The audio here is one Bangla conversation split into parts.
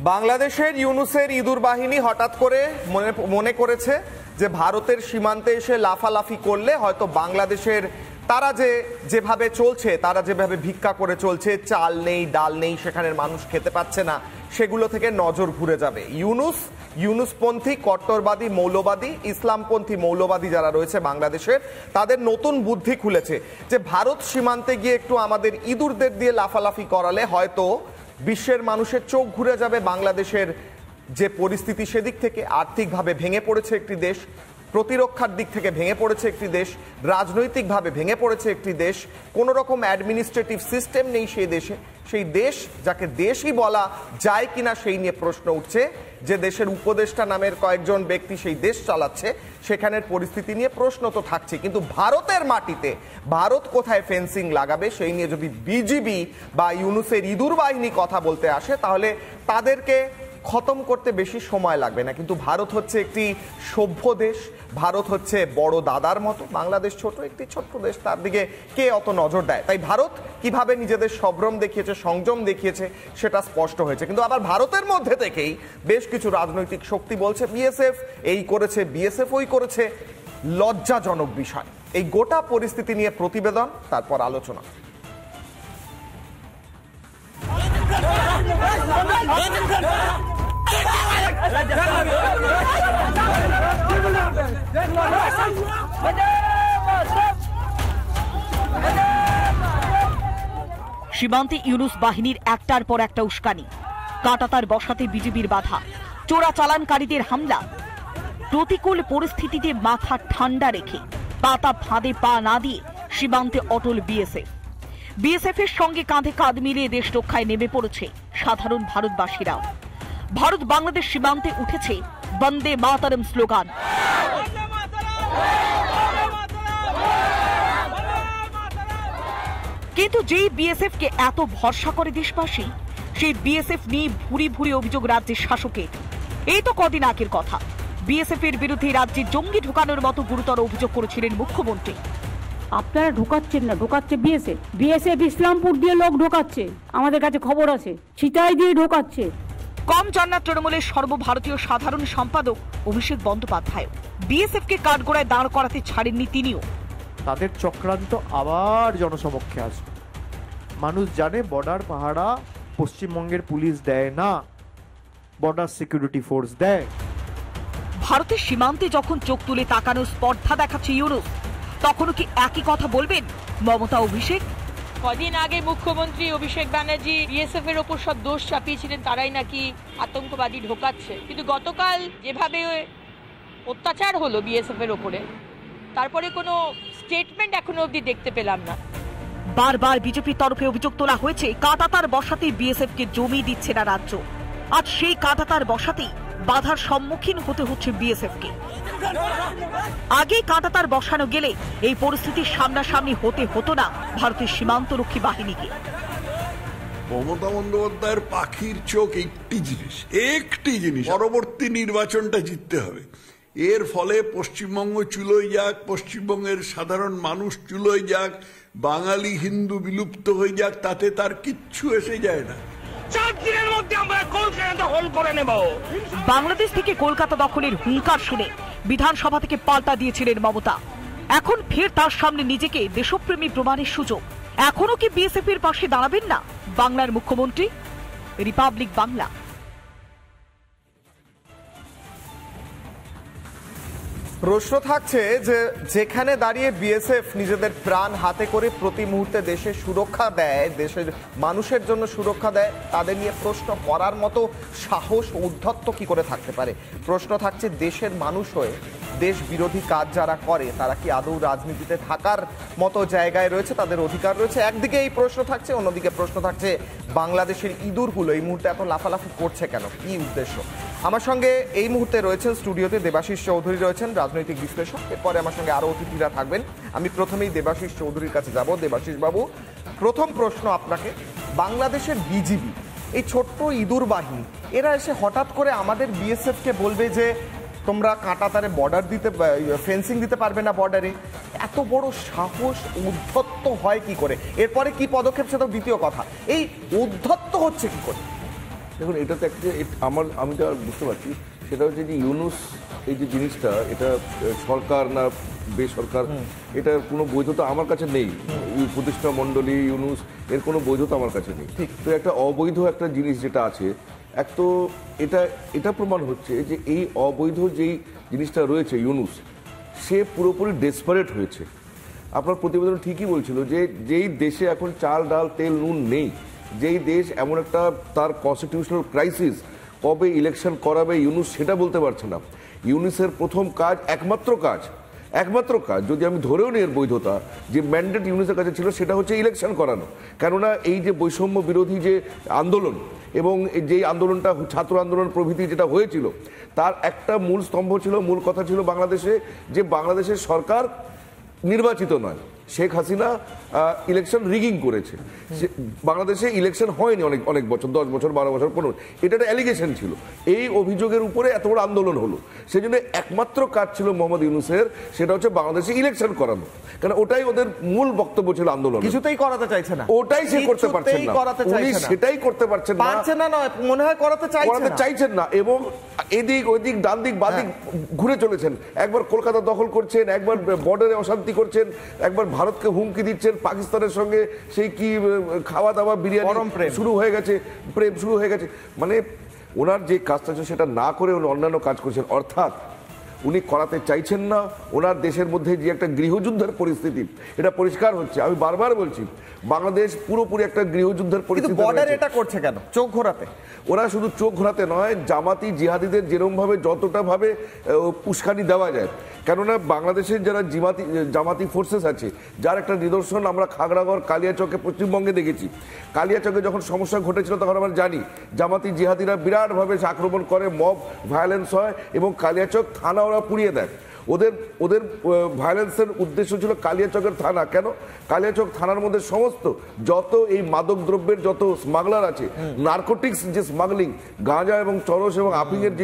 বাংলাদেশের ইউনূসের ইঁদুর বাহিনী হঠাৎ করে মনে করেছে যে ভারতের সীমান্তে এসে লাফালাফি করলে হয়তো বাংলাদেশের তারা যেভাবে চলছে, তারা যেভাবে ভিক্ষা করে চলছে, চাল নেই, ডাল নেই, সেখানের মানুষ খেতে পাচ্ছে না, সেগুলো থেকে নজর ঘুরে যাবে। ইউনূসপন্থী কট্টরবাদী মৌলবাদী ইসলামপন্থী মৌলবাদী যারা রয়েছে বাংলাদেশের, তাদের নতুন বুদ্ধি খুলেছে যে ভারত সীমান্তে গিয়ে একটু আমাদের ইঁদুরদের দিয়ে লাফালাফি করালে হয়তো বিশ্বের মানুষের চোখ ঘুরে যাবে বাংলাদেশের যে পরিস্থিতি, সেদিক থেকে আর্থিকভাবে ভেঙে পড়েছে একটি দেশ, প্রতিরক্ষার দিক থেকে ভেঙে পড়েছে একটি দেশ, রাজনৈতিকভাবে ভেঙে পড়েছে একটি দেশ, কোনো রকম অ্যাডমিনিস্ট্রেটিভ সিস্টেম নেই সেই দেশে। সেই দেশ যাকে দেশই বলা যায় কিনা সেই নিয়ে প্রশ্ন উঠছে। যে দেশের উপদেষ্টা নামের কয়েকজন ব্যক্তি সেই দেশ চালাচ্ছে, সেখানের পরিস্থিতি নিয়ে প্রশ্ন তো থাকছে। কিন্তু ভারতের মাটিতে ভারত কোথায় ফেন্সিং লাগাবে সেই নিয়ে যদি বিজিবি বা ইউনূসের ইঁদুর বাহিনী কথা বলতে আসে, তাহলে তাদেরকে খতম করতে বেশি সময় লাগবে না। কিন্তু ভারত হচ্ছে একটি সভ্য দেশ, ভারত হচ্ছে বড় দাদার মতো, বাংলাদেশ ছোট একটি ছোট্ট দেশ, তার দিকে কে অত নজর দেয়? তাই ভারত কিভাবে নিজেদের সভ্রম দেখিয়েছে, সংযম দেখিয়েছে, সেটা স্পষ্ট হয়েছে। কিন্তু আবার ভারতের মধ্যে থেকেই বেশ কিছু রাজনৈতিক শক্তি বলছে বিএসএফ এই করেছে, বিএসএফ ওই করেছে। লজ্জাজনক বিষয়। এই গোটা পরিস্থিতি নিয়ে প্রতিবেদন, তারপর আলোচনা। সীমান্তে ইউনূস বাহিনীর একটার পর একটা উস্কানি, কাঁটাতার বসাতে বিজিবির বাধা, চোরা চালানকারীদের হামলা। প্রতিকূল পরিস্থিতিতে মাথা ঠান্ডা রেখে পাতা ফাঁদে পা না দিয়ে সীমান্তে অটল বিএসএফ এর সঙ্গে কাঁধে কাঁধ মিলিয়ে দেশ রক্ষায় নেমে পড়েছে সাধারণ ভারতবাসীরাও। ভারত বাংলাদেশ সীমান্তে উঠেছে বন্দে মাতরম স্লোগান। কিন্তু যেই বিএসএফ কে এত ভরসা করে দেশবাসী, সেই বিএসএফ নিয়ে ভুরি ভুরি অভিযোগ রাজ্যের শাসকের। এই তো কদিন আগের কথা, বিএসএফ এর বিরুদ্ধে রাজ্যে জঙ্গি ঢোকানোর মতো গুরুতর অভিযোগ করেছিলেন মুখ্যমন্ত্রী। আপনারা ঢোকাচ্ছেন না, ঢোকাচ্ছে বিএসএফ ইসলামপুর দিয়ে লোক ঢোকাচ্ছে, আমাদের কাছে খবর আছে, ছিটাই দিয়ে ঢোকাচ্ছে। কম জান্নাত তৃণমূলের সর্বভারতীয় সাধারণ সম্পাদক অভিষেক বন্দ্যোপাধ্যায় বিএসএফ কে কাঠগড়ায় দাঁড় করাতে ছাড়েননি তিনিও। তাদের চক্রান্ত আবার জনসমক্ষে আসবে। মানুষ জানে বর্ডার পাহারা পশ্চিমবঙ্গের পুলিশ দেয় না, বর্ডার সিকিউরিটি ফোর্স দেয়। ভারতের সীমান্তে যখন চোখ তুলে তাকানোর স্পর্ধা দেখাচ্ছে ইউনূস, তখনও কি একই কথা বলবেন মমতা অভিষেক? কদিন আগে মুখ্যমন্ত্রী অভিষেক ব্যানার্জি বিএসএফ এর ওপর সব দোষ চাপিয়েছিলেন, তারাই নাকি আতঙ্কবাদী ঢোকাচ্ছে। কিন্তু গতকাল যেভাবে অত্যাচার হলো বিএসএফ এর ওপরে, তারপরে কোনো স্টেটমেন্ট এখনো অবধি দেখতে পেলাম না। বারবার বিজেপির তরফে অভিযোগ তোলা হয়েছে কাঁটাতার বসাতেই বিএসএফ কে জমি দিচ্ছে না রাজ্য। আজ সেই কাঁটাতার বসাতেই বাধার সম্মুখীন হতে হচ্ছে বিএসএফ কে। আগে কাঁটাতার বসানো গেলে এই পরিস্থিতির সামনাসামনি হতে হতো না ভারতের সীমান্তরক্ষী বাহিনীকে। মমতা বন্দ্যোপাধ্যায়ের পাখির চোখ একটি জিনিস, পরবর্তী নির্বাচনটা জিততে হবে। এর ফলে পশ্চিমবঙ্গ চুলোয় যাক, পশ্চিমবঙ্গের সাধারণ মানুষ চুলোয় যাক, বাঙালি হিন্দু বিলুপ্ত হয়ে যাক, তাতে তার কিচ্ছু এসে যায় না। 4 দিনের মধ্যে আমরা কলকাতা দখল করে নেব। বাংলাদেশ থেকে কলকাতা দখলের হুঙ্কার শুনে বিধানসভা থেকে পাল্টা দিয়েছিলেন মমতা। এখন ফের তার সামনে নিজেকে দেশপ্রেমী প্রমাণের সুযোগ। এখনো কি বিএসএফ এর পাশে দাঁড়াবেন না বাংলার মুখ্যমন্ত্রী? রিপাবলিক বাংলা। প্রশ্ন থাকছে যে যেখানে দাঁড়িয়ে বিএসএফ নিজেদের প্রাণ হাতে করে প্রতি মুহূর্তে দেশের সুরক্ষা দেয়, দেশের মানুষের জন্য সুরক্ষা দেয়, তাদের নিয়ে প্রশ্ন করার মতো সাহস উদ্ধত্ত কি করে থাকতে পারে? প্রশ্ন থাকছে দেশের মানুষ হয়ে দেশ বিরোধী কাজ যারা করে তারা কি আদৌ রাজনীতিতে থাকার মতো জায়গায় রয়েছে, তাদের অধিকার রয়েছে? একদিকে এই প্রশ্ন থাকছে, অন্যদিকে প্রশ্ন থাকছে বাংলাদেশের ইঁদুরগুলো এই মুহূর্তে এত লাফালাফি করছে কেন, কি উদ্দেশ্য? আমার সঙ্গে এই মুহূর্তে রয়েছেন স্টুডিওতে দেবাশিস চৌধুরী, রয়েছেন রাজনৈতিক বিশ্লেষক। এরপরে আমার সঙ্গে আরো অতিথিরা থাকবেন। আমি প্রথমেই দেবাশিস চৌধুরীর কাছে যাব। দেবাশিস বাবু, প্রথম প্রশ্ন আপনাকে, বাংলাদেশের বিজিবি এই ছোট্ট ইঁদুর বাহিনী, এরা এসে হঠাৎ করে আমাদের বিএসএফ কে বলবে যে তোমরা কাঁটাতারে বর্ডার দিতে, ফেন্সিং দিতে পারবে না বর্ডারে, এত বড় সাহস উদ্ধত্ত হয় কি করে? এরপরে কি পদক্ষেপ সেটা দ্বিতীয় কথা, এই উদ্ধত্ত হচ্ছে কি করে? দেখুন, এটা তো একটা আমি তো বুঝতে পারছি, সেটা হচ্ছে যে ইউনুস এই যে জিনিসটা, এটা সরকার না বেসরকার, এটার কোনো বৈধতা আমার কাছে নেই। উপদেষ্টা মণ্ডলী ইউনুস, এর কোনো বৈধতা আমার কাছে নেই। তো একটা অবৈধ একটা জিনিস যেটা আছে, এক তো এটা প্রমাণ হচ্ছে যে এই অবৈধ যেই জিনিসটা রয়েছে ইউনুস, সে পুরোপুরি ডেসপারেট হয়েছে। আপনার প্রতিবেদন ঠিকই বলছিল যে যেই দেশে এখন চাল ডাল তেল নুন নেই, যেই দেশ এমন একটা তার কনস্টিটিউশনাল ক্রাইসিস, কবে ইলেকশন করাবে ইউনুস সেটা বলতে পারছে না। ইউনুসের প্রথম কাজ, একমাত্র কাজ যদি আমি ধরেও নিই এর বৈধতা, যে ম্যান্ডেট ইউনুসের কাছে ছিল সেটা হচ্ছে ইলেকশন করানো। কেননা এই যে বৈষম্য বিরোধী যে আন্দোলন এবং যেই আন্দোলনটা ছাত্র আন্দোলন প্রভৃতি যেটা হয়েছিল, তার একটা মূল স্তম্ভ ছিল, মূল কথা ছিল বাংলাদেশে যে বাংলাদেশের সরকার নির্বাচিত নয়, শেখ হাসিনা ইলেকশন রিগিং করেছে। বাংলাদেশে ইলেকশন হয়নি অনেক বছর, 10 বছর 12 বছর 15। এটা একটা অ্যালিগেশন ছিল, এই অভিযোগের উপরে এত বড় আন্দোলন হলো। সেই জন্য একমাত্র কাজ ছিল মোহাম্মদ ইউনুসের, সেটা হচ্ছে বাংলাদেশে ইলেকশন করানো। কারণ ওটাই ওদের মূল বক্তব্য ছিল আন্দোলন। কিছুতেই করাতে চাইছে না, ওটাই সে করতে পারছেন না, উনি সেটাই করতে পারছেন না, মনে হয় করাতে চাইছেন না। এবং এদিক ওইদিক ডান দিক বাদিক ঘুরে চলেছেন। একবার কলকাতা দখল করছেন, একবার বর্ডারে অশান্তি করছেন, একবার ভারতকে হুমকি দিচ্ছেন, পাকিস্তানের সঙ্গে সেই কি খাওয়া দাওয়া বিরিয়ানি শুরু হয়ে গেছে, প্রেম শুরু হয়ে গেছে। মানে ওনার যে কাজটা ছিল সেটা না করে উনি অন্যান্য কাজ করছেন। অর্থাৎ উনি করাতে চাইছেন না। ওনার দেশের মধ্যে যে একটা গৃহযুদ্ধের পরিস্থিতি, এটা পরিষ্কার হচ্ছে। আমি বারবার বলছি, বাংলাদেশ পুরোপুরি একটা গৃহযুদ্ধের পরিস্থিতি। বর্ডার এটা করছে কেন? চোখ ঘোরাতে। ওরা শুধু চোখ ঘোরাতে নয়, জামাতি জিহাদিদের যেরকম ভাবে যতটা ভাবে উস্কানি দেওয়া যায়। কেননা বাংলাদেশের যারা জামাতি ফোর্সেস আছে, যার একটা নিদর্শন আমরা খাগড়াগড় কালিয়াচকে পশ্চিমবঙ্গে দেখেছি। কালিয়াচকে যখন সমস্যা ঘটেছিল তখন আমরা জানি জামাতি জিহাদিরা বিরাটভাবে আক্রমণ করে, মব ভায়োলেন্স হয় এবং কালিয়াচক থানা ওরা পুড়িয়ে দেয়। ওদের ভায়োলেন্সের উদ্দেশ্য ছিল কালিয়াচকের থানা। কেন? কালিয়াচক থানার মধ্যে সমস্ত যত এই মাদক দ্রব্যের যত স্মাগলার আছে, নার্কোটিক্স যে স্মাগলিং, গাঁজা এবং চরস এবং আফিংয়ের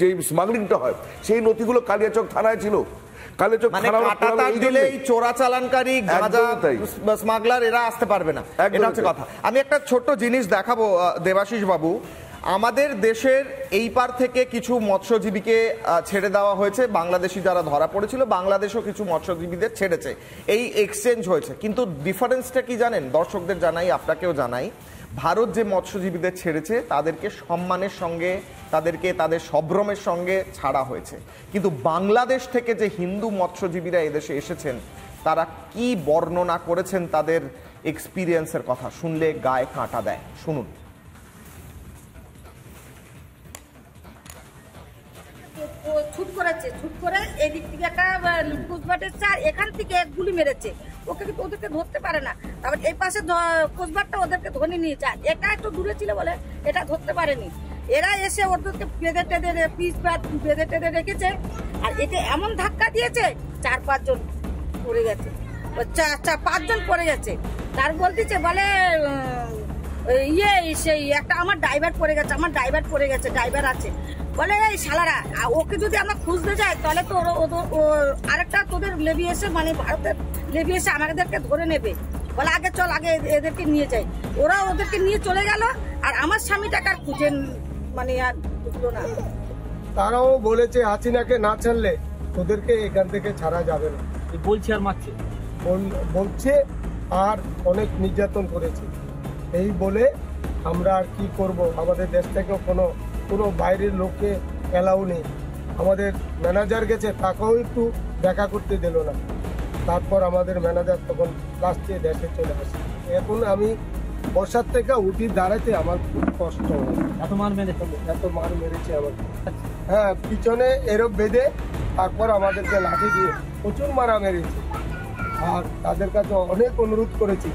যে স্মাগলিংটা হয়, সেই নথিগুলো কালিয়াচক থানায় ছিল। চোরাচালানকারী গাঁজা স্মাগলার এরা আসতে পারবে না, এটা হচ্ছে কথা। আমি একটা ছোট্ট জিনিস দেখাবো দেবাশিস বাবু। আমাদের দেশের এই পার থেকে কিছু মৎস্যজীবীকে ছেড়ে দেওয়া হয়েছে, বাংলাদেশি যারা ধরা পড়েছিল, বাংলাদেশও কিছু মৎস্যজীবীদের ছেড়েছে, এই এক্সচেঞ্জ হয়েছে। কিন্তু ডিফারেন্সটা কি জানেন? দর্শকদের জানাই, আপনাকেও জানাই, ভারত যে মৎস্যজীবীদের ছেড়েছে তাদেরকে সম্মানের সঙ্গে, তাদেরকে তাদের সম্ভ্রমের সঙ্গে ছাড়া হয়েছে। কিন্তু বাংলাদেশ থেকে যে হিন্দু মৎস্যজীবীরা এদেশে এসেছেন, তারা কি বর্ণনা করেছেন তাদের এক্সপিরিয়েন্সের কথা, শুনলে গায়ে কাঁটা দেয়। শুনুন। ছুট করে এদিক থেকে একটা কোচবাটের চার এখান থেকে গুলি মেরেছে, ওদেরকে ধরতে পারে না। তারপর এই পাশে কোচবাটটা ওদেরকে ধরে নিয়েছে, এটা একটু দূরে ছিল বলে এটা ধরতে পারেনি। এরা এসে ওদেরকে বেঁধে টেঁধে পিস বেঁধে টেঁধে রেখেছে, আর এতে এমন ধাক্কা দিয়েছে 4-5 জন পড়ে গেছে, 5 জন পড়ে গেছে। তার বলতেছে বলে সেই একটা আমার ড্রাইভার পড়ে গেছে, ড্রাইভার আছে বলে এই শালারা, ওকে যদি আমরা খুঁজতে যাই তাহলে তো আরেকটা তোদের লেবি এসে, মানে ভারতের লেবি এসে আমাদেরকে ধরে নেবে, বলে আগে চল, আগে এদেরকে নিয়ে যাই। ওরা ওদেরকে নিয়ে চলে গেল, আর আমার স্বামীটাকে আর খুঁজে মানে আর বুঝলো না। তারাও বলেছে হাসিনাকে না ছাড়লে ওদেরকে এখান থেকে ছাড়া যাবে না, বলছে আর মারছে, বলছে আর অনেক নির্যাতন করেছে। এই বলে আমরা আর কি করব, আমাদের দেশ থেকেও কোনো বাইরের লোককে এলাও নেই। আমাদের ম্যানেজার গেছে, তাকেও একটু দেখা করতে দিল না। তারপর আমাদের ম্যানেজার তখন লাস্টে দেশে চলে আসে। এখন আমি বর্ষার থেকে উঠি দাঁড়াতে আমার খুব কষ্ট হয়। এত মার মেরেছে আমাকে। হ্যাঁ, পিছনে এরকম বেঁধে তারপর আমাদেরকে লাঠি দিয়ে প্রচুর মারা মেরেছে। আর তাদের কাছে অনেক অনুরোধ করেছি,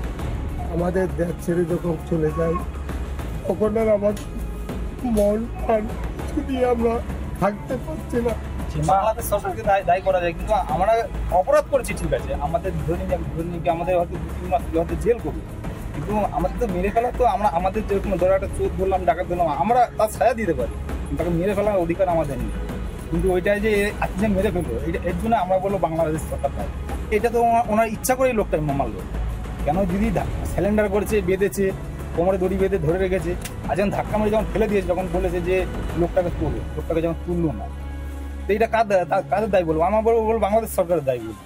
আমাদের দেশ ছেড়ে যখন চলে যাই তখন আর আমার মন প্রাণ দিয়ে আমরা থাকতে পারছি না। বাংলাদেশ সরকারকে দায়ী করা যায়, কিন্তু আমরা অপরাধ করেছি, ঠিক আছে, আমাদের ধরে নিয়ে আমাদের হয়তো 2-3 মাস হয়তো জেল করবো, কিন্তু আমাদের তো মেরে ফেলা, তো আমরা আমাদের যেরকম ধরে একটা চোর ধরলাম, ডাকাত ধরলাম, আমরা তার ছায়া দিতে পারি, কিন্তু তাকে মেরে ফেলার অধিকার আমাদের নেই। কিন্তু ওইটাই যে আজকে মেরে ফেলবো, এর জন্য আমরা বলবো বাংলাদেশ সরকার দায়ী। এটা তো ওনার ইচ্ছা করেই লোকটা মারলো। কেন? দিদি সিলিন্ডার করেছে, বেঁধেছে, কোমরে দড়ি বেঁধে ধরে রেখেছে, আর যখন ধাক্কা মেরে যখন ফেলে দিয়েছে, যখন বলেছে যে লোকটাকে তোলো, লোকটাকে যখন তুললো না, তো এটা কাদের দায়ী বলবো? আমার বলবো বাংলাদেশ সরকারের দায়ী বলবো।